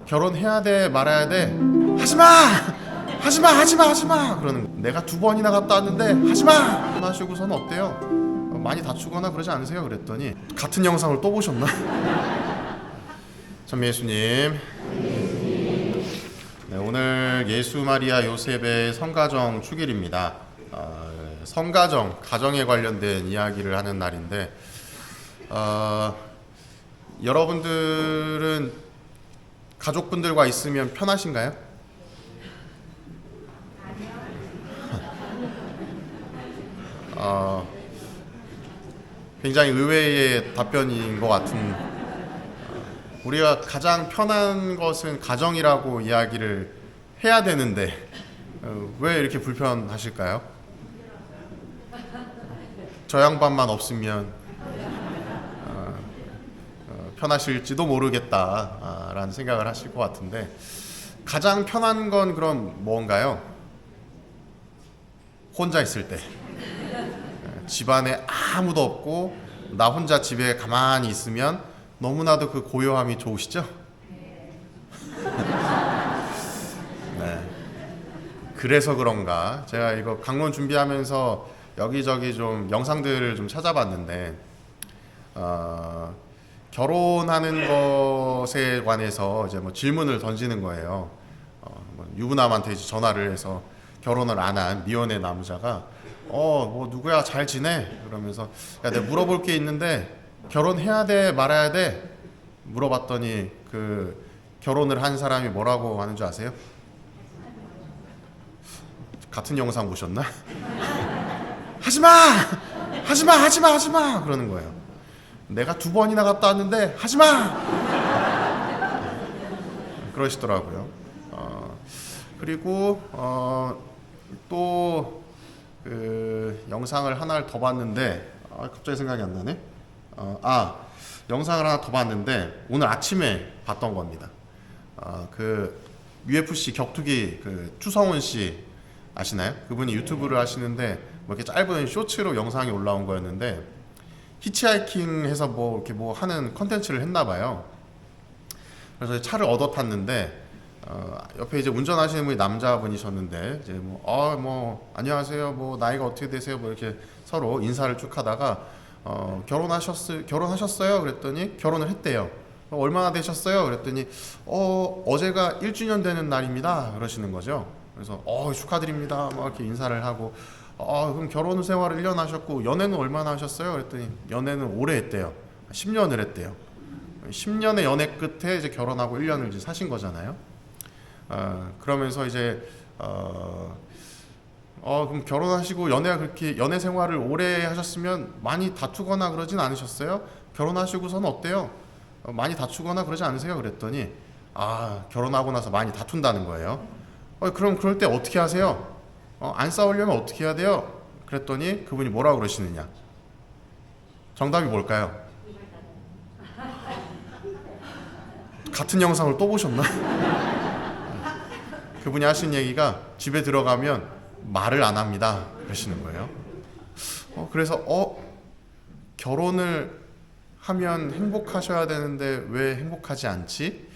결혼해야 돼 말아야 돼? 하지마! 하지마 하지마 하지마 그러는 거야. 내가 2번이나 갔다 왔는데 하지마! 하시고서는 어때요? 많이 다투거나 그러지 않으세요? 그랬더니 같은 영상을 또 보셨나? 전미예수님, 네, 오늘 예수 마리아 요셉의 성가정 축일입니다. 성가정, 가정에 관련된 이야기를 하는 날인데 여러분들은 가족분들과 있으면 편하신가요? 굉장히 의외의 답변인 것 같은, 우리가 가장 편한 것은 가정이라고 이야기를 해야 되는데 왜 이렇게 불편하실까요? 저 양반만 없으면 편하실지도 모르겠다라는 생각을 하실 것 같은데, 가장 편한 건 그럼 뭔가요? 혼자 있을 때, 집안에 아무도 없고 나 혼자 집에 가만히 있으면 너무나도 그 고요함이 좋으시죠? 네. 그래서 그런가 제가 이거 강론 준비하면서 여기저기 좀 영상들을 좀 찾아봤는데 결혼하는 것에 관해서 이제 뭐 질문을 던지는 거예요. 뭐 유부남한테 이제 전화를 해서 결혼을 안 한 미혼의 남자가 뭐 누구야 잘 지내? 그러면서 야 내가 물어볼 게 있는데 결혼해야 돼 말아야 돼? 물어봤더니 그 결혼을 한 사람이 뭐라고 하는 줄 아세요? 같은 영상 보셨나? 하지마! 하지마 하지마 하지마 그러는 거예요. 내가 2번이나 갔다 왔는데 하지마! 그러시더라고요. 그리고 또 그 영상을 하나를 더 봤는데 갑자기 생각이 안 나네. 영상을 하나 더 봤는데 오늘 아침에 봤던 겁니다. 그 UFC 격투기 그 추성훈 씨 아시나요? 그분이 유튜브를 하시는데 뭐 이렇게 짧은 쇼츠로 영상이 올라온 거였는데, 히치하이킹해서 뭐 이렇게 뭐 하는 컨텐츠를 했나 봐요. 그래서 차를 얻어 탔는데 옆에 이제 운전하시는 분이 남자분이셨는데 이제 뭐 안녕하세요, 뭐 나이가 어떻게 되세요, 뭐 이렇게 서로 인사를 쭉 하다가 결혼하셨어요? 그랬더니 결혼을 했대요. 얼마나 되셨어요? 그랬더니 어제가 1주년 되는 날입니다. 그러시는 거죠. 그래서 축하드립니다. 막 이렇게 인사를 하고 그럼 결혼 생활을 1년 하셨고 연애는 얼마나 하셨어요? 그랬더니 연애는 오래 했대요. 10년을 했대요. 10년의 연애 끝에 이제 결혼하고 1년을 이제 사신 거잖아요. 그러면서 이제 그럼 결혼하시고 그렇게 연애 생활을 오래 하셨으면 많이 다투거나 그러진 않으셨어요? 결혼하시고서는 어때요? 많이 다투거나 그러지 않으세요? 그랬더니 결혼하고 나서 많이 다툰다는 거예요. 그럼 그럴 때 어떻게 하세요? 안 싸우려면 어떻게 해야 돼요? 그랬더니 그분이 뭐라고 그러시느냐? 정답이 뭘까요? 같은 영상을 또 보셨나? 그분이 하신 얘기가 집에 들어가면 말을 안 합니다. 그러시는 거예요. 그래서 결혼을 하면 행복하셔야 되는데 왜 행복하지 않지?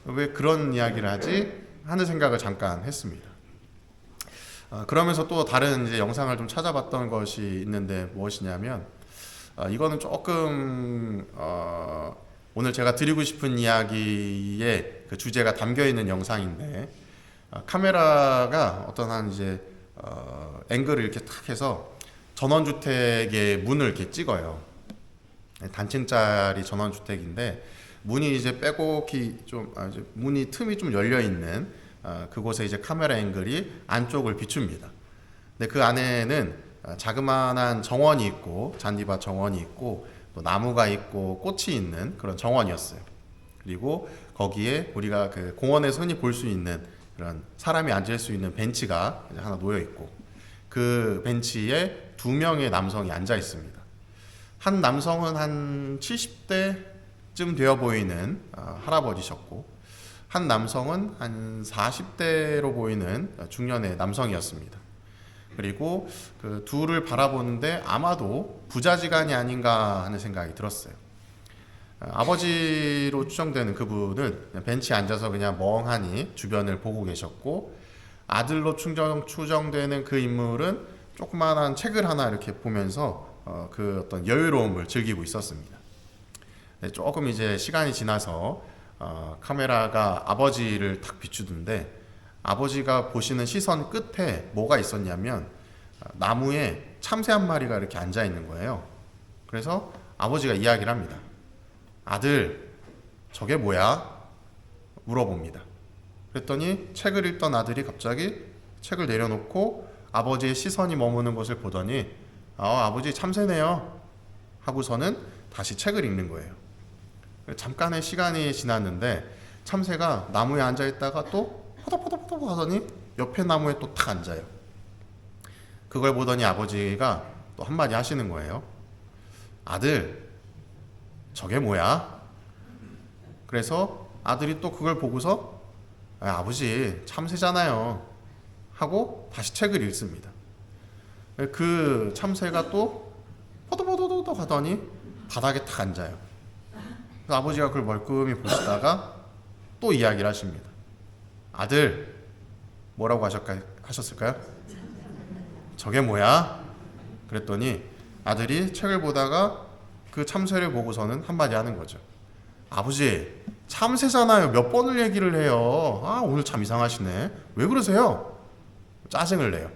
왜 그런 이야기를 하지? 하는 생각을 잠깐 했습니다. 그러면서 또 다른 이제 영상을 좀 찾아봤던 것이 있는데 무엇이냐면 이거는 조금 오늘 제가 드리고 싶은 이야기의 그 주제가 담겨 있는 영상인데, 카메라가 어떤 한 이제 앵글을 이렇게 탁 해서 전원주택의 문을 이렇게 찍어요. 단층짜리 전원주택인데 문이 이제 빼곡히 좀 이제 문이 틈이 좀 열려 있는 그곳에 이제 카메라 앵글이 안쪽을 비춥니다. 근데 그 안에는 자그마한 정원이 있고 잔디밭 정원이 있고 또 나무가 있고 꽃이 있는 그런 정원이었어요. 그리고 거기에 우리가 그 공원에서 흔히 볼 수 있는 그런 사람이 앉을 수 있는 벤치가 하나 놓여 있고, 그 벤치에 2명의 남성이 앉아 있습니다. 한 남성은 한 70대쯤 되어 보이는 할아버지셨고, 한 남성은 한 40대로 보이는 중년의 남성이었습니다. 그리고 그 둘을 바라보는데 아마도 부자지간이 아닌가 하는 생각이 들었어요. 아버지로 추정되는 그분은 벤치에 앉아서 그냥 멍하니 주변을 보고 계셨고, 아들로 추정되는 그 인물은 조그만한 책을 하나 이렇게 보면서 그 어떤 여유로움을 즐기고 있었습니다. 네, 조금 이제 시간이 지나서 카메라가 아버지를 탁 비추던데, 아버지가 보시는 시선 끝에 뭐가 있었냐면 나무에 참새 한 마리가 이렇게 앉아 있는 거예요. 그래서 아버지가 이야기를 합니다. 아들, 저게 뭐야? 물어봅니다. 그랬더니 책을 읽던 아들이 갑자기 책을 내려놓고 아버지의 시선이 머무는 것을 보더니 아버지 참새네요 하고서는 다시 책을 읽는 거예요. 잠깐의 시간이 지났는데 참새가 나무에 앉아있다가 또 포덕포덕포덕 하더니 옆에 나무에 또 탁 앉아요. 그걸 보더니 아버지가 또 한마디 하시는 거예요. 아들, 저게 뭐야? 그래서 아들이 또 그걸 보고서 아버지 참새잖아요 하고 다시 책을 읽습니다. 그 참새가 또 포도포도도도 하더니 바닥에 탁 앉아요. 그래서 아버지가 그걸 멀끔히 보시다가 또 이야기를 하십니다. 아들, 뭐라고 하셨을까요? 저게 뭐야? 그랬더니 아들이 책을 보다가 그 참새를 보고서는 한마디 하는 거죠. 아버지, 참새잖아요. 몇 번을 얘기를 해요. 오늘 참 이상하시네. 왜 그러세요? 짜증을 내요.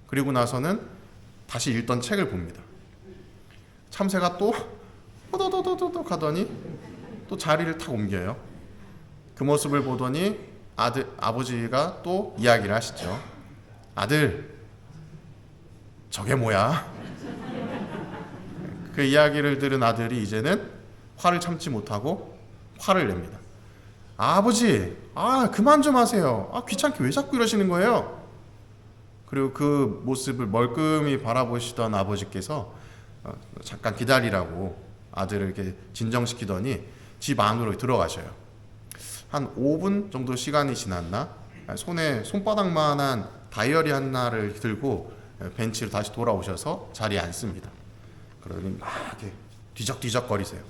그리고 나서는 다시 읽던 책을 봅니다. 참새가 또 호도도도도도 가더니 또 자리를 탁 옮겨요. 그 모습을 보더니 아버지가 또 이야기를 하시죠. 아들, 저게 뭐야? 그 이야기를 들은 아들이 이제는 화를 참지 못하고 화를 냅니다. 아버지, 그만 좀 하세요. 귀찮게 왜 자꾸 이러시는 거예요? 그리고 그 모습을 멀끔히 바라보시던 아버지께서 잠깐 기다리라고 아들을 이렇게 진정시키더니 집 안으로 들어가셔요. 한 5분 정도 시간이 지났나? 손에 손바닥만한 다이어리 하나를 들고 벤치로 다시 돌아오셔서 자리에 앉습니다. 그러더니 막 이렇게 뒤적뒤적거리세요.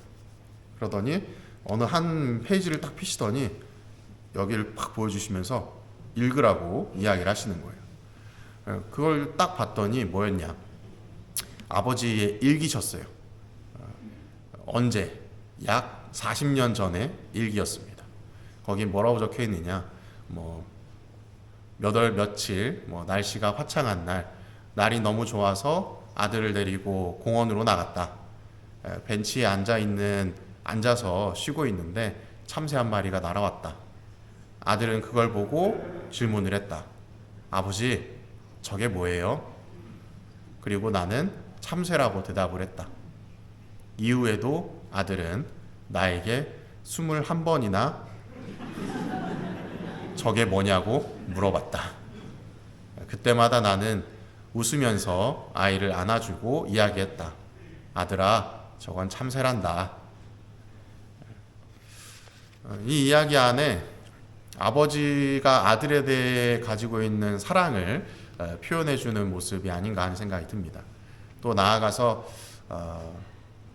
그러더니 어느 한 페이지를 딱 펴시더니 여기를 팍 보여주시면서 읽으라고 이야기를 하시는 거예요. 그걸 딱 봤더니 뭐였냐? 아버지의 일기셨어요. 언제? 약 40년 전의 일기였습니다. 거기 뭐라고 적혀 있느냐? 몇 월 며칠 날씨가 화창한 날이 너무 좋아서 아들을 데리고 공원으로 나갔다. 벤치에 앉아서 쉬고 있는데 참새 한 마리가 날아왔다. 아들은 그걸 보고 질문을 했다. 아버지, 저게 뭐예요? 그리고 나는 참새라고 대답을 했다. 이후에도 아들은 나에게 21번이나 저게 뭐냐고 물어봤다. 그때마다 나는 웃으면서 아이를 안아주고 이야기했다. 아들아, 저건 참새란다. 이 이야기 안에 아버지가 아들에 대해 가지고 있는 사랑을 표현해주는 모습이 아닌가 하는 생각이 듭니다. 또 나아가서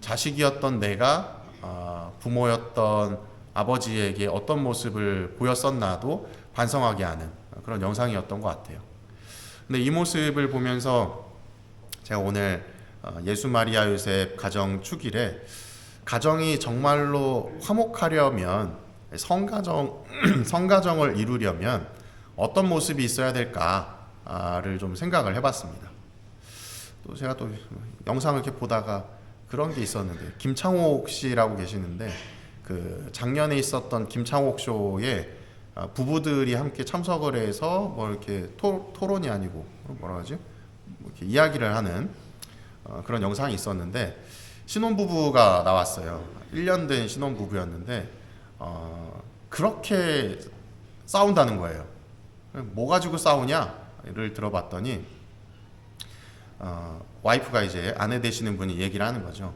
자식이었던 내가 부모였던 아버지에게 어떤 모습을 보였었나도 반성하게 하는 그런 영상이었던 것 같아요. 근데 이 모습을 보면서 제가 오늘 예수 마리아 요셉 가정 축일에 가정이 정말로 화목하려면 성가정을 이루려면 어떤 모습이 있어야 될까를 좀 생각을 해봤습니다. 또 제가 또 영상을 이렇게 보다가 그런 게 있었는데, 김창옥 씨라고 계시는데 그 작년에 있었던 김창옥 쇼에 부부들이 함께 참석을 해서 이렇게 토론이 아니고 뭐라 하지? 이렇게 이야기를 하는 그런 영상이 있었는데, 신혼부부가 나왔어요. 1년 된 신혼부부였는데 그렇게 싸운다는 거예요. 뭐 가지고 싸우냐를 들어봤더니 와이프가 이제 아내 되시는 분이 얘기를 하는 거죠.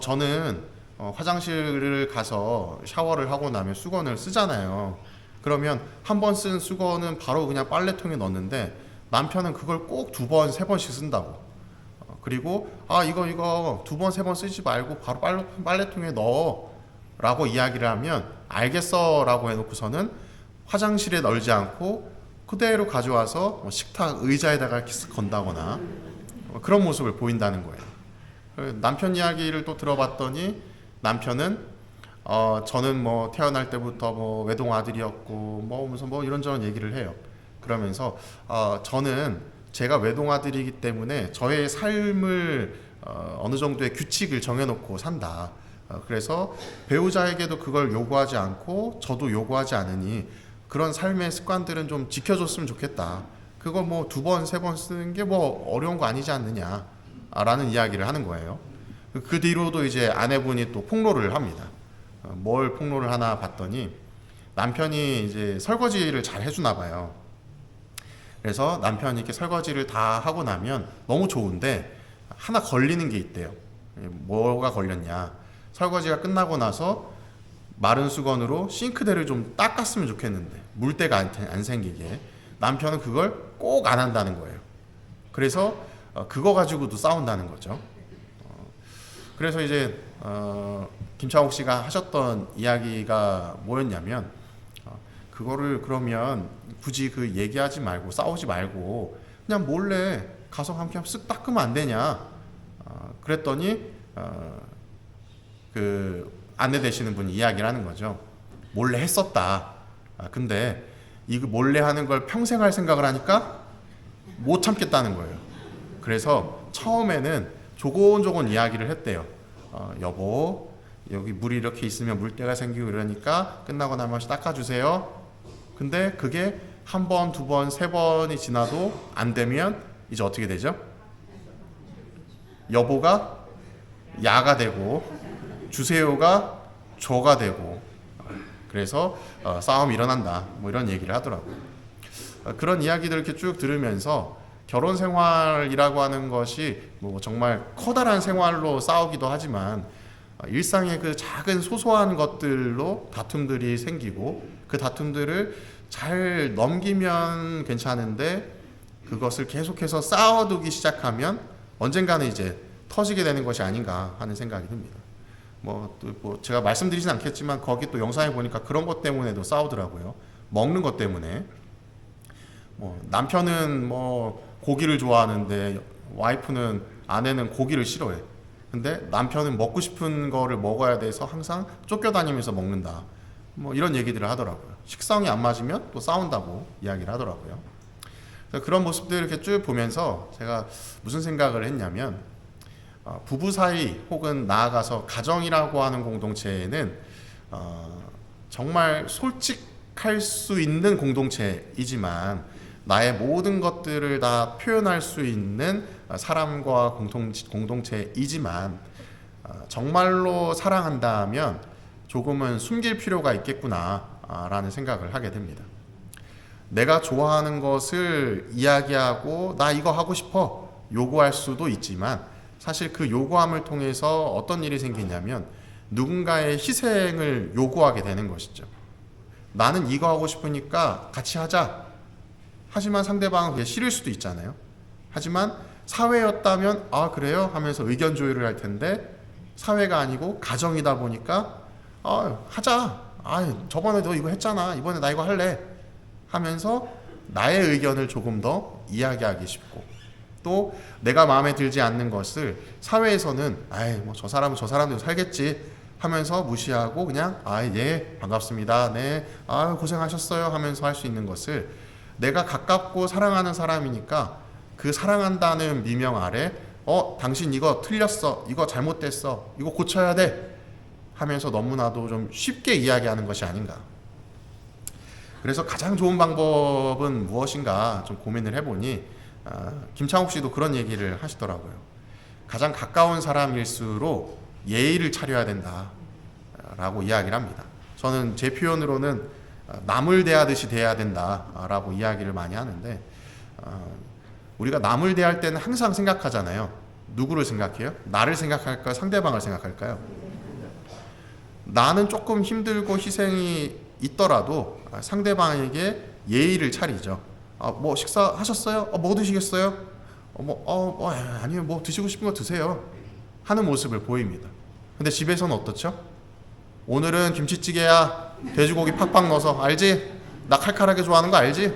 저는 화장실을 가서 샤워를 하고 나면 수건을 쓰잖아요. 그러면 한 번 쓴 수건은 바로 그냥 빨래통에 넣는데 남편은 그걸 꼭 2번, 3번씩 쓴다고. 그리고 이거 두 번 세 번 쓰지 말고 바로 빨래통에 넣어라고 이야기를 하면 알겠어라고 해놓고서는 화장실에 널지 않고 그대로 가져와서 식탁 의자에다가 건다거나 그런 모습을 보인다는 거예요. 남편 이야기를 또 들어봤더니 남편은 저는 뭐 태어날 때부터 뭐 외동 아들이었고 뭐 이런저런 얘기를 해요. 그러면서 저는 제가 외동 아들이기 때문에 저의 삶을 어느 정도의 규칙을 정해놓고 산다. 그래서 배우자에게도 그걸 요구하지 않고 저도 요구하지 않으니 그런 삶의 습관들은 좀 지켜줬으면 좋겠다. 그거 뭐 두 번, 세 번 쓰는 게 뭐 어려운 거 아니지 않느냐라는 이야기를 하는 거예요. 그 뒤로도 이제 아내분이 또 폭로를 합니다. 뭘 폭로를 하나 봤더니 남편이 이제 설거지를 잘 해주나 봐요. 그래서 남편이 이렇게 설거지를 다 하고 나면 너무 좋은데 하나 걸리는 게 있대요. 뭐가 걸렸냐? 설거지가 끝나고 나서 마른 수건으로 싱크대를 좀 닦았으면 좋겠는데 물때가 안 생기게 남편은 그걸 꼭 안 한다는 거예요. 그래서 그거 가지고도 싸운다는 거죠. 그래서 이제 김창옥 씨가 하셨던 이야기가 뭐였냐면 그거를 그러면 굳이 그 얘기하지 말고 싸우지 말고 그냥 몰래 가서 함께 쓱 닦으면 안 되냐? 그랬더니 그 안내 되시는 분이 이야기를 하는 거죠. 몰래 했었다. 근데 이거 몰래 하는 걸 평생 할 생각을 하니까 못 참겠다는 거예요. 그래서 처음에는 조곤조곤 이야기를 했대요. 여보, 여기 물이 이렇게 있으면 물때가 생기고 이러니까 끝나고 나면 닦아주세요. 근데 그게 한 번, 두 번, 세 번이 지나도 안 되면 이제 어떻게 되죠? 여보가 야가 되고 주세요가 조가 되고 그래서 싸움이 일어난다. 뭐 이런 얘기를 하더라고요. 그런 이야기들을 이렇게 쭉 들으면서 결혼 생활이라고 하는 것이 뭐 정말 커다란 생활로 싸우기도 하지만 일상의 그 작은 소소한 것들로 다툼들이 생기고 그 다툼들을 잘 넘기면 괜찮은데 그것을 계속해서 쌓아두기 시작하면 언젠가는 이제 터지게 되는 것이 아닌가 하는 생각이 듭니다. 뭐 제가 말씀드리진 않겠지만 거기 또 영상에 보니까 그런 것 때문에도 싸우더라고요. 먹는 것 때문에. 뭐 남편은 뭐 고기를 좋아하는데 아내는 고기를 싫어해. 근데 남편은 먹고 싶은 거를 먹어야 돼서 항상 쫓겨다니면서 먹는다. 뭐 이런 얘기들을 하더라고요. 식성이 안 맞으면 또 싸운다고 이야기를 하더라고요. 그래서 그런 모습들을 이렇게 쭉 보면서 제가 무슨 생각을 했냐면 부부 사이 혹은 나아가서 가정이라고 하는 공동체에는 정말 솔직할 수 있는 공동체이지만 나의 모든 것들을 다 표현할 수 있는 사람과 공동체이지만 정말로 사랑한다면 조금은 숨길 필요가 있겠구나 라는 생각을 하게 됩니다. 내가 좋아하는 것을 이야기하고 나 이거 하고 싶어 요구할 수도 있지만 사실 그 요구함을 통해서 어떤 일이 생기냐면 누군가의 희생을 요구하게 되는 것이죠. 나는 이거 하고 싶으니까 같이 하자. 하지만 상대방은 그게 싫을 수도 있잖아요. 하지만 사회였다면 그래요? 하면서 의견 조율을 할 텐데 사회가 아니고 가정이다 보니까 하자. 저번에 너 이거 했잖아. 이번에 나 이거 할래. 하면서 나의 의견을 조금 더 이야기하기 쉽고 또 내가 마음에 들지 않는 것을 사회에서는 뭐 저 사람은 저 사람대로 살겠지 하면서 무시하고 그냥 예 반갑습니다. 네 고생하셨어요 하면서 할 수 있는 것을 내가 가깝고 사랑하는 사람이니까 그 사랑한다는 미명 아래 당신 이거 틀렸어. 이거 잘못됐어. 이거 고쳐야 돼. 하면서 너무나도 좀 쉽게 이야기하는 것이 아닌가. 그래서 가장 좋은 방법은 무엇인가 좀 고민을 해보니 김창옥 씨도 그런 얘기를 하시더라고요. 가장 가까운 사람일수록 예의를 차려야 된다 라고 이야기를 합니다. 저는 제 표현으로는 남을 대하듯이 대해야 된다 라고 이야기를 많이 하는데 우리가 남을 대할 때는 항상 생각하잖아요. 누구를 생각해요? 나를 생각할까요? 상대방을 생각할까요? 나는 조금 힘들고 희생이 있더라도 상대방에게 예의를 차리죠. 뭐 식사하셨어요? 뭐 드시겠어요? 아니요, 뭐 드시고 싶은 거 드세요 하는 모습을 보입니다. 근데 집에서는 어떻죠? 오늘은 김치찌개야, 돼지고기 팍팍 넣어서, 알지? 나 칼칼하게 좋아하는 거 알지?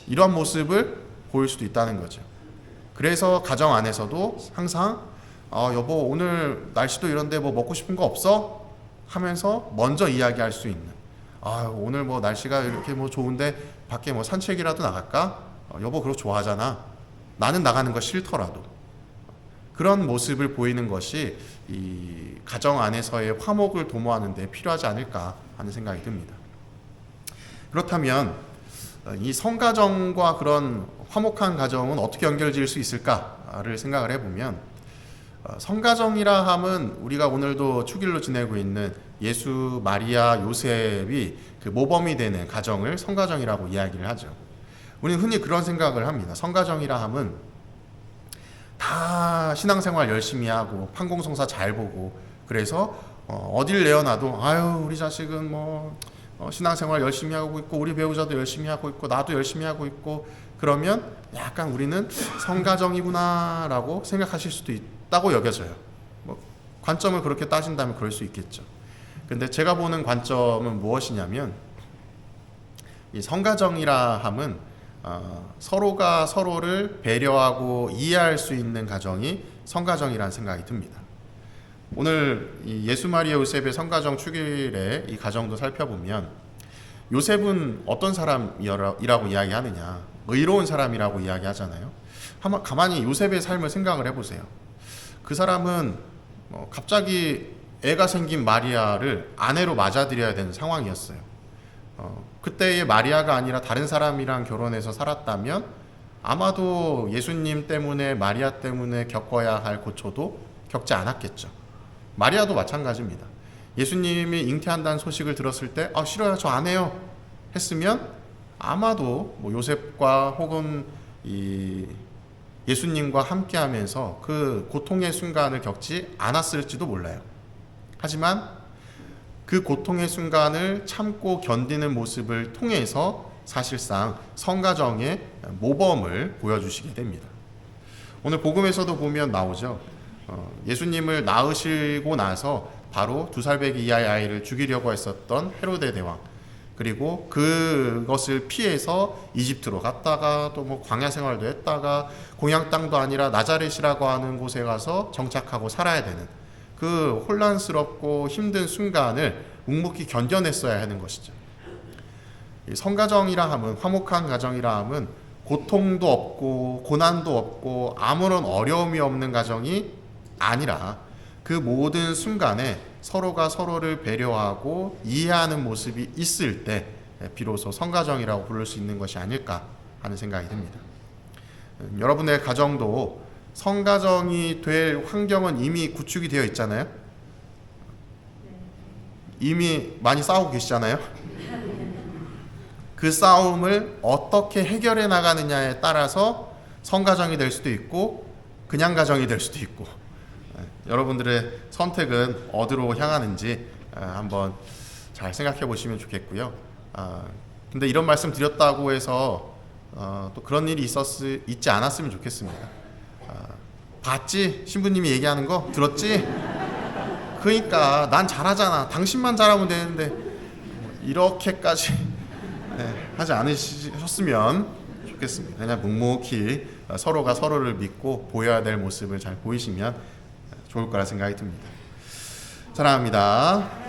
이러한 모습을 보일 수도 있다는 거죠. 그래서 가정 안에서도 항상 여보 오늘 날씨도 이런데 뭐 먹고 싶은 거 없어? 하면서 먼저 이야기할 수 있는, 오늘 뭐 날씨가 이렇게 뭐 좋은데 밖에 뭐 산책이라도 나갈까? 여보 그거 좋아하잖아. 나는 나가는 거 싫더라도. 그런 모습을 보이는 것이 이 가정 안에서의 화목을 도모하는 데 필요하지 않을까 하는 생각이 듭니다. 그렇다면 이 성가정과 그런 화목한 가정은 어떻게 연결지을 수 있을까를 생각을 해보면, 성가정이라 함은 우리가 오늘도 축일로 지내고 있는 예수, 마리아, 요셉이 그 모범이 되는 가정을 성가정이라고 이야기를 하죠. 우리는 흔히 그런 생각을 합니다. 성가정이라 함은 다 신앙생활 열심히 하고 판공성사 잘 보고, 그래서 어딜 내어놔도 우리 자식은 뭐 신앙생활 열심히 하고 있고 우리 배우자도 열심히 하고 있고 나도 열심히 하고 있고, 그러면 약간 우리는 성가정이구나 라고 생각하실 수도 있다고 여겨져요. 뭐 관점을 그렇게 따진다면 그럴 수 있겠죠. 근데 제가 보는 관점은 무엇이냐면, 이 성가정이라 함은 서로가 서로를 배려하고 이해할 수 있는 가정이 성가정이라는 생각이 듭니다. 오늘 이 예수 마리아 요셉의 성가정 축일의 이 가정도 살펴보면, 요셉은 어떤 사람이라고 이야기하느냐, 의로운 사람이라고 이야기하잖아요. 가만히 요셉의 삶을 생각을 해보세요. 그 사람은 갑자기 애가 생긴 마리아를 아내로 맞아들여야 되는 상황이었어요. 그때의 마리아가 아니라 다른 사람이랑 결혼해서 살았다면 아마도 예수님 때문에, 마리아 때문에 겪어야 할 고초도 겪지 않았겠죠. 마리아도 마찬가지입니다. 예수님이 잉태한다는 소식을 들었을 때 싫어요, 저 안 해요 했으면 아마도 뭐 요셉과 혹은 이 예수님과 함께하면서 그 고통의 순간을 겪지 않았을지도 몰라요. 하지만 그 고통의 순간을 참고 견디는 모습을 통해서 사실상 성가정의 모범을 보여주시게 됩니다. 오늘 복음에서도 보면 나오죠. 예수님을 낳으시고 나서 바로 2살배기 이하의 아이를 죽이려고 했었던 헤로데 대왕, 그리고 그것을 피해서 이집트로 갔다가 또 뭐 광야 생활도 했다가 공양 땅도 아니라 나자렛이라고 하는 곳에 가서 정착하고 살아야 되는 그 혼란스럽고 힘든 순간을 묵묵히 견뎌냈어야 하는 것이죠. 성가정이라 함은, 화목한 가정이라 함은 고통도 없고 고난도 없고 아무런 어려움이 없는 가정이 아니라 그 모든 순간에 서로가 서로를 배려하고 이해하는 모습이 있을 때 비로소 성가정이라고 부를 수 있는 것이 아닐까 하는 생각이 듭니다. 여러분의 가정도 성가정이 될 환경은 이미 구축이 되어 있잖아요. 이미 많이 싸우고 계시잖아요. 그 싸움을 어떻게 해결해 나가느냐에 따라서 성가정이 될 수도 있고 그냥 가정이 될 수도 있고, 여러분들의 선택은 어디로 향하는지 한번 잘 생각해 보시면 좋겠고요. 근데 이런 말씀 드렸다고 해서 또 그런 일이 있지 않았으면 좋겠습니다. 봤지? 신부님이 얘기하는 거 들었지? 그러니까 난 잘하잖아, 당신만 잘하면 되는데, 이렇게까지 하지 않으셨으면 좋겠습니다. 그냥 묵묵히 서로가 서로를 믿고 보여야 될 모습을 잘 보이시면 좋을 거라 생각이 듭니다. 사랑합니다.